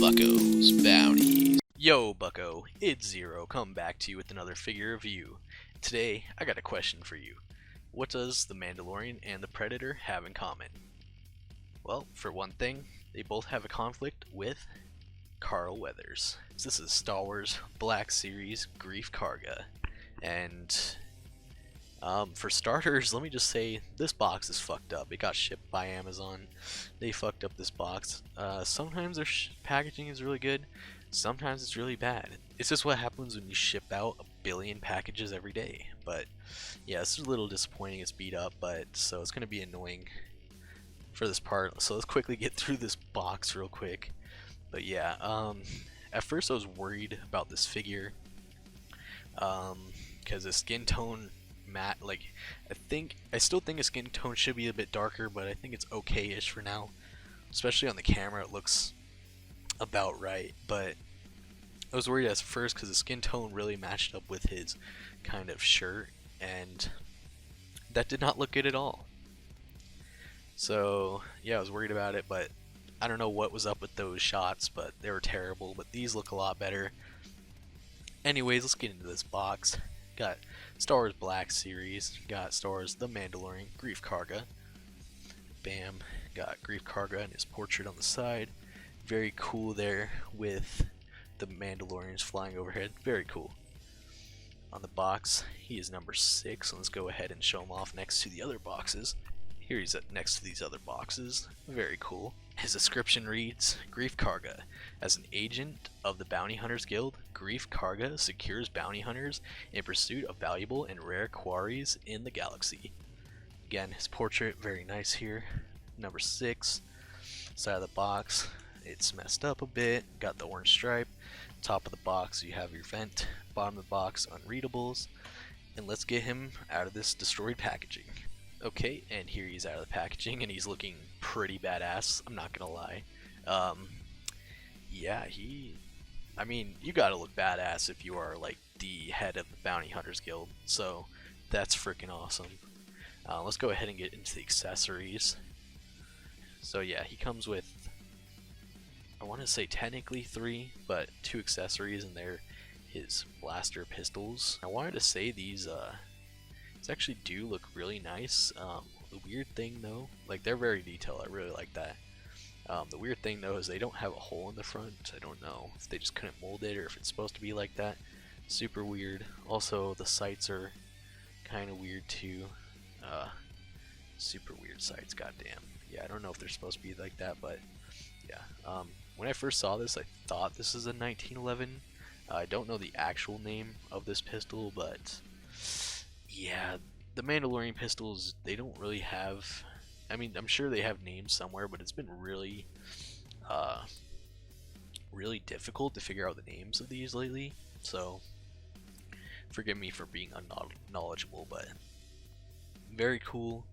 Bucko's Bounties. Yo Bucko, it's Zero, coming back to you with another figure review. Today, I got a question for you. What does the Mandalorian and the Predator have in common? Well, for one thing, they both have a conflict with Carl Weathers. This is Star Wars Black Series Greef Karga. And for starters, let me just say, this box is fucked up. It got shipped by Amazon. They fucked up this box. Sometimes their packaging is really good. Sometimes it's really bad. It's just what happens when you ship out a billion packages every day. But yeah, this is a little disappointing. It's beat up, but so it's going to be annoying for this part. So let's quickly get through this box real quick. But yeah, at first I was worried about this figure because the skin tone matte, like I still think his skin tone should be a bit darker, but I think it's okay-ish for now. Especially on the camera, it looks about right, but I was worried at first because the skin tone really matched up with his kind of shirt, and that did not look good at all. So yeah, I was worried about it, but I don't know what was up with those shots, but they were terrible. But these look a lot better. Anyways, let's get into this box. Got Star Wars Black Series, got Star Wars The Mandalorian, Greef Karga. Bam, got Greef Karga and his portrait on the side. Very cool there with the Mandalorians flying overhead. Very cool. On the box, he is number 6. So let's go ahead and show him off next to the other boxes. Here he's next to these other boxes. Very cool. His description reads, Greef Karga. As an agent of the Bounty Hunters Guild, Greef Karga secures bounty hunters in pursuit of valuable and rare quarries in the galaxy. Again, his portrait, very nice here. Number 6. Side of the box, it's messed up a bit. Got the orange stripe. Top of the box, you have your vent. Bottom of the box, unreadables. And let's get him out of this destroyed packaging. Okay, and here he's out of the packaging, and he's looking pretty badass, I'm not gonna lie. Yeah, I mean, you gotta look badass if you are, like, the head of the Bounty Hunters Guild, so that's freaking awesome. Let's go ahead and get into the accessories. So yeah, he comes with, I want to say technically 3, but 2 accessories, and they're his blaster pistols. I wanted to say these actually do look really nice. The weird thing though, like, they're very detailed, I really like that. The weird thing though is they don't have a hole in the front. I don't know if they just couldn't mold it or if it's supposed to be like that. Super weird. Also, the sights are kind of weird too. Super weird sights, goddamn. Yeah, I don't know if they're supposed to be like that, but yeah. When I first saw this, I thought this is a 1911. I don't know the actual name of this pistol, but yeah, the Mandalorian pistols, they don't really have, I mean, I'm sure they have names somewhere, but it's been really really difficult to figure out the names of these lately, so forgive me for being unknowledgeable, but very cool.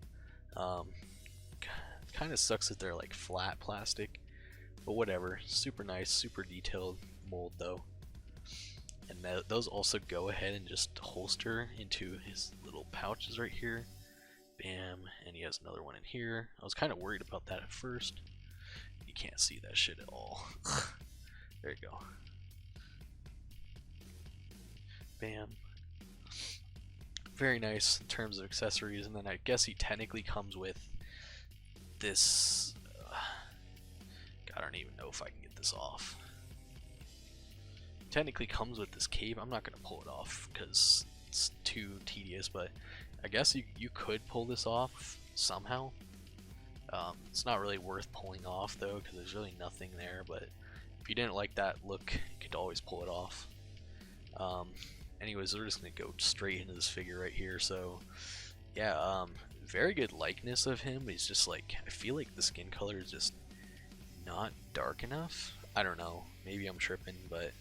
Kind of sucks that they're like flat plastic, but whatever. Super nice, super detailed mold though. And those also go ahead and just holster into his little pouches right here. Bam, and he has another one in here. I was kind of worried about that at first. You can't see that shit at all. There you go. Bam. Very nice in terms of accessories, and then I guess he technically comes with this. God, I don't even know if I can get this off. Technically comes with this cape. I'm not gonna pull it off because it's too tedious, but I guess you could pull this off somehow. It's not really worth pulling off though because there's really nothing there, but if you didn't like that look, you could always pull it off. Anyways, we're just gonna go straight into this figure right here. So yeah, very good likeness of him. He's just like, I feel like the skin color is just not dark enough. I don't know, maybe I'm tripping, but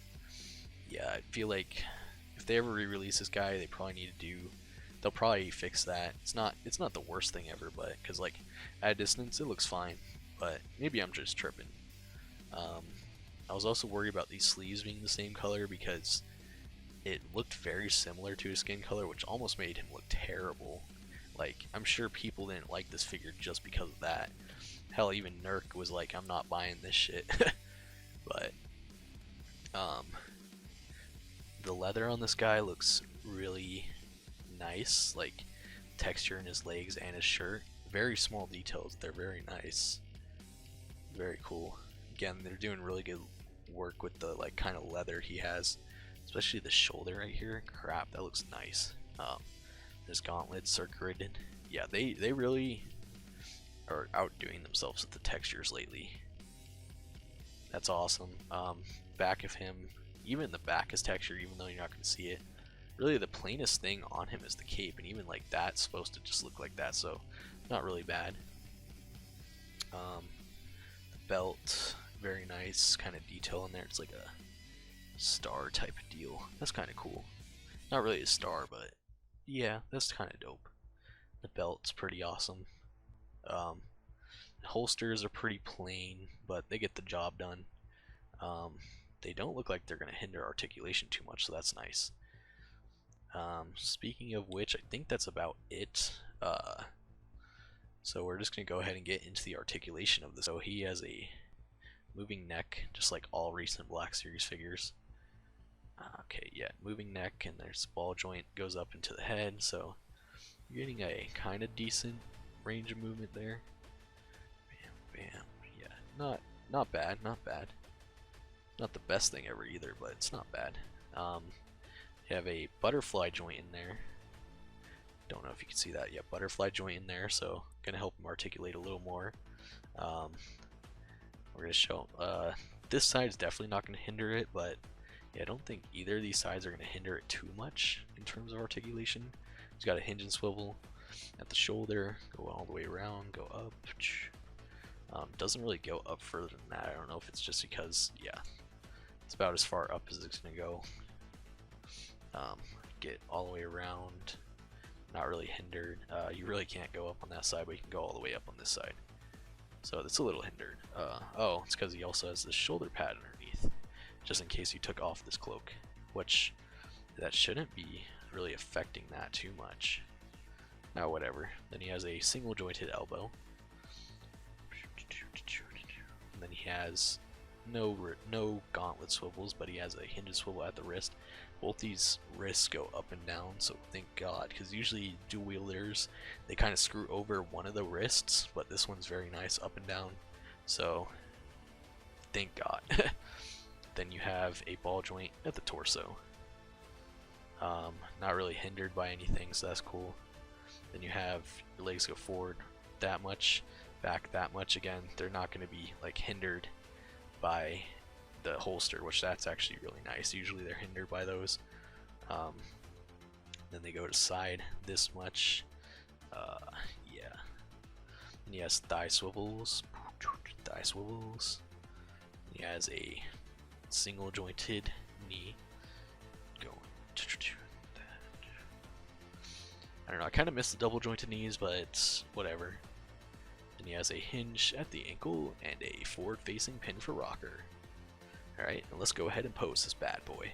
yeah, I feel like if they ever re-release this guy, they probably need to they'll probably fix that. It's not the worst thing ever, but because like at a distance it looks fine, but maybe I'm just tripping. I was also worried about these sleeves being the same color because it looked very similar to his skin color, which almost made him look terrible. Like, I'm sure people didn't like this figure just because of that. Hell, even Nurk was like, I'm not buying this shit. But The leather on this guy looks really nice, like texture in his legs and his shirt. Very small details, they're very nice. Very cool. Again, they're doing really good work with the like kind of leather he has, especially the shoulder right here. Crap, that looks nice. His gauntlets are gridded. Yeah, they really are outdoing themselves with the textures lately. That's awesome. Back of him, even the back is textured, even though you're not going to see it. Really, the plainest thing on him is the cape, and even like that's supposed to just look like that, so not really bad. The belt, very nice kind of detail in there. It's like a star type of deal. That's kind of cool. Not really a star, but yeah, that's kind of dope. The belt's pretty awesome. Holsters are pretty plain, but they get the job done. They don't look like they're going to hinder articulation too much, so that's nice. Speaking of which, I think that's about it. So we're just going to go ahead and get into the articulation of this. So he has a moving neck, just like all recent Black Series figures. Okay, yeah, moving neck, and there's ball joint goes up into the head, so you're getting a kind of decent range of movement there. Bam, bam, yeah, not bad, not bad. Not the best thing ever either, but it's not bad. You have a butterfly joint in there. Don't know if you can see that. Yeah, butterfly joint in there, so gonna help him articulate a little more. We're gonna show this side's definitely not gonna hinder it, but yeah, I don't think either of these sides are gonna hinder it too much in terms of articulation. He's got a hinge and swivel at the shoulder, go all the way around, go up. Doesn't really go up further than that. I don't know if it's just because, yeah, it's about as far up as it's gonna go. Get all the way around, not really hindered. You really can't go up on that side, but you can go all the way up on this side. So that's a little hindered. Oh, it's because he also has this shoulder pad underneath, just in case you took off this cloak, which that shouldn't be really affecting that too much. Now, whatever. Then he has a single jointed elbow. And then he has no gauntlet swivels, but he has a hinge and swivel at the wrist. Both these wrists go up and down, so thank God, because usually dual wielders, they kind of screw over one of the wrists, but this one's very nice up and down, so thank God. Then you have a ball joint at the torso. Not really hindered by anything, so that's cool. Then you have your legs go forward that much, back that much. Again, they're not going to be like hindered by the holster, which that's actually really nice. Usually they're hindered by those. Then they go to side this much. Yeah. And he has thigh swivels. Thigh swivels. He has a single jointed knee. Going. I don't know. I kind of miss the double jointed knees, but whatever. And he has a hinge at the ankle and a forward facing pin for rocker. Alright, and let's go ahead and pose this bad boy.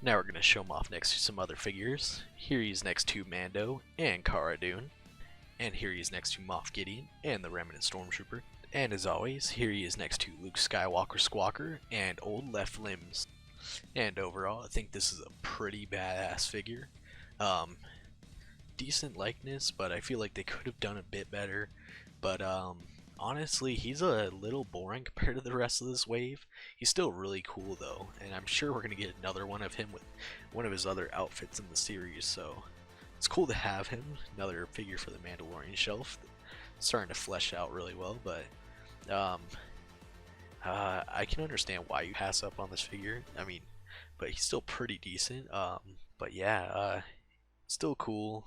Now we're going to show him off next to some other figures. Here he's next to Mando and Cara Dune. And here he is next to Moff Gideon and the Remnant Stormtrooper. And as always, here he is next to Luke Skywalker Squawker and Old Left Limbs. And overall, I think this is a pretty badass figure. Decent likeness, but I feel like they could have done a bit better. But honestly, he's a little boring compared to the rest of this wave. He's still really cool though, and I'm sure we're going to get another one of him with one of his other outfits in the series, so it's cool to have him, another figure for the Mandalorian shelf. Starting to flesh out really well, but I can understand why you pass up on this figure. I mean, but he's still pretty decent. But yeah, still cool.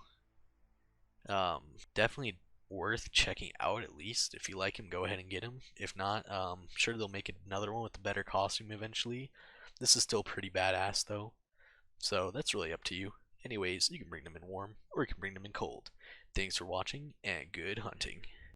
Definitely worth checking out at least. If you like him, go ahead and get him. If not, sure they'll make another one with a better costume eventually. This is still pretty badass though, so that's really up to you. Anyways, you can bring them in warm or you can bring them in cold. Thanks for watching and good hunting.